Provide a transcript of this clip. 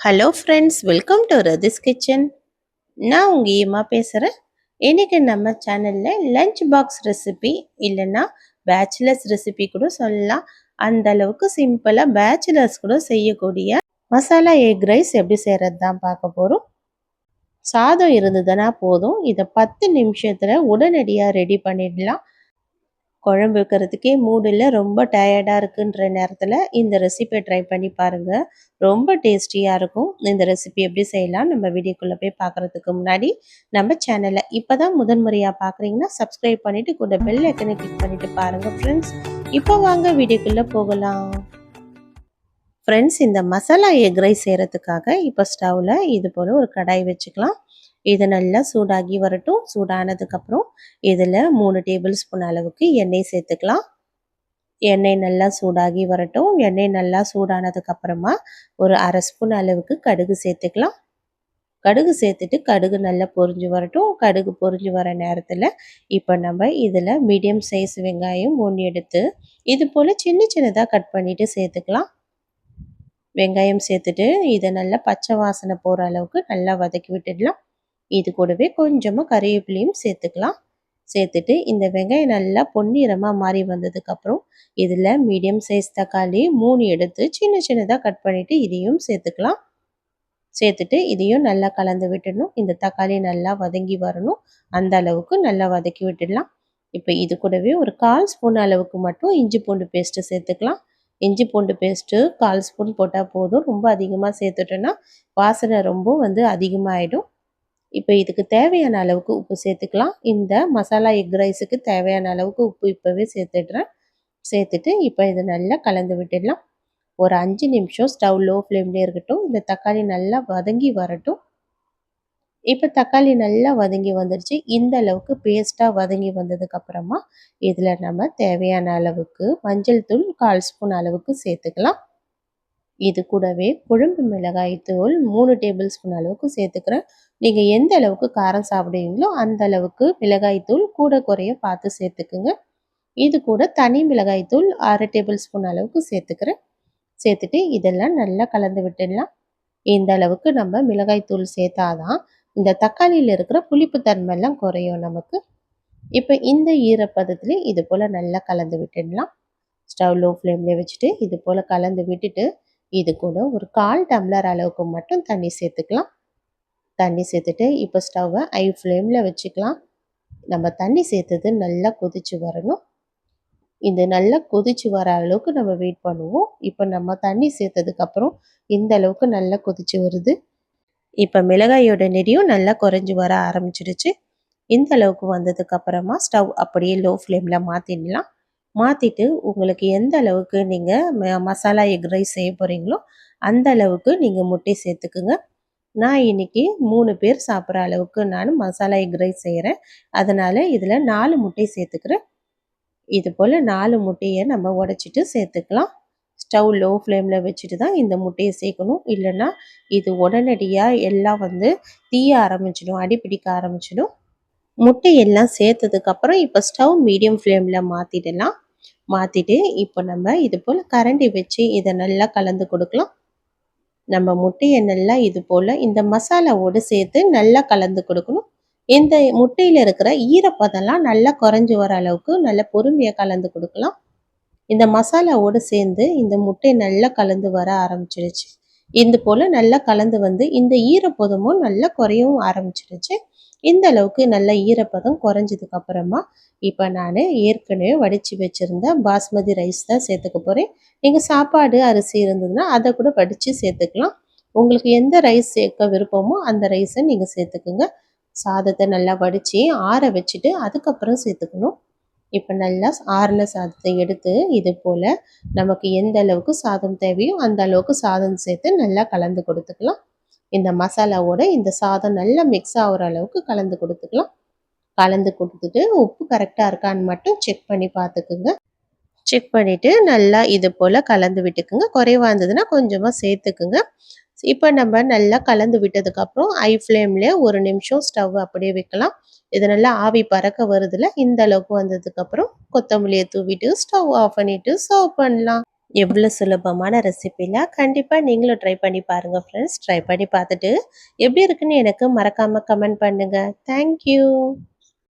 Hello friends, welcome to Rathi's kitchen. நான் உங்கள் ஈமா பேசுகிறேன். இன்றைக்கி நம்ம சேனலில் லஞ்ச் பாக்ஸ் ரெசிபி இல்லைன்னா பேச்சுலர்ஸ் ரெசிபி கூட சொல்லலாம். அந்த அளவுக்கு சிம்பிளாக பேச்சுலர்ஸ் கூட செய்யக்கூடிய மசாலா எக் ரைஸ் எப்படி செய்கிறது தான் பார்க்க போகிறோம். சாதம் இருந்ததுன்னா போதும், இதை 10 நிமிஷத்தில் உடனடியாக ரெடி பண்ணிடலாம். குழம்பு வைக்கிறதுக்கே மூடு இல்லை, ரொம்ப டயர்டாக இருக்குன்ற நேரத்தில் இந்த ரெசிபியை ட்ரை பண்ணி பாருங்கள். ரொம்ப டேஸ்டியாக இருக்கும். இந்த ரெசிபி எப்படி செய்யலாம் நம்ம வீடியோக்குள்ளே போய் பார்க்குறதுக்கு முன்னாடி நம்ம சேனலை இப்போ தான் முதன்முறையாக பார்க்குறீங்கன்னா சப்ஸ்கிரைப் பண்ணிவிட்டு கூட பெல் ஐக்கனை கிளிக் பண்ணிவிட்டு பாருங்கள் ஃப்ரெண்ட்ஸ். இப்போ வாங்க வீடியோக்குள்ளே போகலாம். ஃப்ரெண்ட்ஸ், இந்த மசாலா எக் ரைஸ் செய்கிறதுக்காக இப்போ ஸ்டவ்வில் இது போல் ஒரு கடாய் வச்சுக்கலாம். இது நல்லா சூடாகி வரட்டும். சூடானதுக்கப்புறம் இதில் 3 டேபிள் ஸ்பூன் அளவுக்கு எண்ணெய் சேர்த்துக்கலாம். எண்ணெய் நல்லா சூடாகி வரட்டும். எண்ணெய் நல்லா சூடானதுக்கப்புறமா ஒரு 1/2 ஸ்பூன் அளவுக்கு கடுகு சேர்த்துக்கலாம். கடுகு சேர்த்துட்டு கடுகு நல்லா பொரிஞ்சு வரட்டும். கடுகு பொரிஞ்சு வர நேரத்தில் இப்போ நம்ம இதில் மீடியம் சைஸ் வெங்காயம் 1 எடுத்து இது போல் சின்ன சின்னதாக கட் பண்ணிவிட்டு சேர்த்துக்கலாம். வெங்காயம் சேர்த்துட்டு இதை நல்லா பச்சை வாசனை போகிற அளவுக்கு நல்லா வதக்கி விட்டுடலாம். இது கூடவே கொஞ்சமாக கறிவேப்பிலையும் சேர்த்துக்கலாம். சேர்த்துட்டு இந்த வெங்காயம் நல்லா பொன்னிறமாக மாறி வந்ததுக்கப்புறம் இதில் மீடியம் சைஸ் தக்காளி 3 எடுத்து சின்ன சின்னதாக கட் பண்ணிவிட்டு இதையும் சேர்த்துக்கலாம். சேர்த்துட்டு இதையும் நல்லா கலந்து விட்டுடணும். இந்த தக்காளி நல்லா வதங்கி வரணும், அந்த அளவுக்கு நல்லா வதக்கி விட்டுடலாம். இப்போ இது கூடவே ஒரு 1/4 ஸ்பூன் அளவுக்கு மட்டும் இஞ்சி பூண்டு பேஸ்ட்டு சேர்த்துக்கலாம். இஞ்சி பூண்டு பேஸ்ட்டு 1/4 ஸ்பூன் போட்டால் போதும். ரொம்ப அதிகமாக சேர்த்துட்டோன்னா வாசனை ரொம்ப அதிகமாகிடும். இப்போ இதுக்கு தேவையான அளவுக்கு உப்பு சேர்த்துக்கலாம். இந்த மசாலா எக் ரைஸுக்கு தேவையான அளவுக்கு உப்பு இப்போவே சேர்த்துடுறேன். சேர்த்துட்டு இப்போ இதை நல்லா கலந்து விட்டுடலாம். ஒரு 5 நிமிஷம் ஸ்டவ் லோ ஃப்ளேம்லேயே இருக்கட்டும். இந்த தக்காளி நல்லா வதங்கி வரட்டும். இப்போ தக்காளி நல்லா வதங்கி வந்துடுச்சு. இந்த அளவுக்கு பேஸ்ட்டாக வதங்கி வந்ததுக்கப்புறமா இதில் நம்ம தேவையான அளவுக்கு மஞ்சள் தூள் 1/4 ஸ்பூன் அளவுக்கு சேர்த்துக்கலாம். இது கூடவே குழம்பு மிளகாய் தூள் 3 டேபிள் ஸ்பூன் அளவுக்கு சேர்த்துக்கிறேன். நீங்கள் எந்த அளவுக்கு காரம் சாப்பிடுவீங்களோ அந்த அளவுக்கு மிளகாய் தூள் கூட குறைய பார்த்து சேர்த்துக்குங்க. இது கூட தனி மிளகாய் தூள் 1/2 டேபிள் ஸ்பூன் அளவுக்கு சேர்த்துக்கிறேன். சேர்த்துட்டு இதெல்லாம் நல்லா கலந்து விட்டுடலாம். இந்த அளவுக்கு நம்ம மிளகாய் தூள் சேர்த்தாதான் இந்த தக்காளியில் இருக்கிற புளிப்பு தன்மையெல்லாம் குறையும் நமக்கு. இப்போ இந்த ஈரப்பதத்தில் இது போல் நல்லா கலந்து விட்டுடலாம். ஸ்டவ் லோ ஃப்ளேம்லேயே வச்சுட்டு இது போல் கலந்து விட்டுட்டு இது கூட ஒரு 1/4 டம்ளர் அளவுக்கு மட்டும் தண்ணி சேர்த்துக்கலாம். தண்ணி சேர்த்துட்டு இப்போ ஸ்டவ்வை ஹை ஃப்ளேமில் வச்சுக்கலாம். நம்ம தண்ணி சேர்த்தது நல்லா கொதித்து வரணும். இது நல்லா கொதித்து வர அளவுக்கு நம்ம வெயிட் பண்ணுவோம். இப்போ நம்ம தண்ணி சேர்த்ததுக்கப்புறம் இந்த அளவுக்கு நல்லா கொதித்து வருது. இப்போ மிளகாயோட நெடியும் நல்லா குறைஞ்சி வர ஆரம்பிச்சிடுச்சு. இந்த அளவுக்கு வந்ததுக்கப்புறமா ஸ்டவ் அப்படியே லோ ஃப்ளேமில் மாற்றிடலாம். மாற்றிட்டு உங்களுக்கு எந்த அளவுக்கு நீங்கள் மசாலா எக் ரைஸ் செய்ய போகிறீங்களோ அந்த அளவுக்கு நீங்கள் முட்டை சேர்த்துக்குங்க. நான் இன்றைக்கி 3 பேர் சாப்பிட்ற அளவுக்கு நான் மசாலா எக் ரைஸ் செய்கிறேன். அதனால் இதில் 4 முட்டை சேர்த்துக்கிறேன். இது போல் 4 முட்டையை நம்ம உடச்சிட்டு சேர்த்துக்கலாம். ஸ்டவ் லோ ஃப்ளேமில் வச்சுட்டு தான் இந்த முட்டையை சேர்க்கணும். இல்லைன்னா இது உடனடியாக எல்லாம் தீய ஆரம்பிச்சிடும், அடிப்பிடிக்க ஆரம்பிச்சிடும். முட்டையெல்லாம் சேர்த்ததுக்கப்புறம் இப்போ ஸ்டவ் மீடியம் ஃப்ளேமில் மாற்றிடலாம். மாற்றிட்டு இப்போ நம்ம இது போல் கரண்டி வச்சு இதை நல்லா கலந்து கொடுக்கலாம். நம்ம முட்டையை நல்லா இது போல் இந்த மசாலாவோடு சேர்த்து நல்லா கலந்து கொடுக்கணும். இந்த முட்டையில் இருக்கிற ஈரப்பதெல்லாம் நல்லா குறைஞ்சி வர அளவுக்கு நல்லா பொறுமையாக கலந்து கொடுக்கலாம். இந்த மசாலாவோடு சேர்ந்து இந்த முட்டை நல்லா கலந்து வர ஆரம்பிச்சிடுச்சு. இது போல் நல்லா கலந்து இந்த ஈரப்பதமும் நல்லா குறையவும் ஆரம்பிச்சிடுச்சு. இந்த அளவுக்கு நல்ல ஈரப்பதம் குறைஞ்சதுக்கு அப்புறமா இப்போ நான் ஏற்கனவே வடித்து வச்சுருந்த பாஸ்மதி ரைஸ் தான் சேர்த்துக்க போகிறேன். நீங்கள் சாப்பாடு அரிசி இருந்ததுன்னா அதை கூட வடித்து சேர்த்துக்கலாம். உங்களுக்கு எந்த ரைஸ் சேர்க்க விருப்பமோ அந்த ரைஸை நீங்கள் சேர்த்துக்குங்க. சாதத்தை நல்லா வடித்து ஆற வச்சுட்டு அதுக்கப்புறம் சேர்த்துக்கணும். இப்போ நல்லா ஆறின சாதத்தை எடுத்து இது போல் நமக்கு எந்த அளவுக்கு சாதம் தேவையோ அந்த அளவுக்கு சாதம் சேர்த்து நல்லா கலந்து கொடுத்துக்கலாம். இந்த மசாலாவோட இந்த சாதம் நல்லா மிக்ஸ் ஆகிற அளவுக்கு கலந்து கொடுத்துக்கலாம். கலந்து கொடுத்துட்டு உப்பு கரெக்டாக இருக்கான்னு மட்டும் செக் பண்ணி பார்த்துக்குங்க. செக் பண்ணிவிட்டு நல்லா இது போல் கலந்து விட்டுக்குங்க. குறைவாக இருந்ததுன்னா கொஞ்சமாக சேர்த்துக்குங்க. இப்போ நம்ம நல்லா கலந்து விட்டதுக்கப்புறம் ஹை ஃப்ளேம்லேயே 1 நிமிஷம் ஸ்டவ் அப்படியே வைக்கலாம். இது நல்லா ஆவி பறக்க வருதுல, இந்த அளவுக்கு வந்ததுக்கப்புறம் கொத்தமல்லியை தூவிட்டு ஸ்டவ் ஆஃப் பண்ணிவிட்டு சர்வ் பண்ணலாம். எவ்வளோ சுலபமான ரெசிபில கண்டிப்பாக நீங்களும் ட்ரை பண்ணி பாருங்கள் ஃப்ரெண்ட்ஸ். ட்ரை பண்ணி பார்த்துட்டு எப்படி இருக்குன்னு எனக்கு மறக்காமல் கமெண்ட் பண்ணுங்கள். தேங்க்யூ.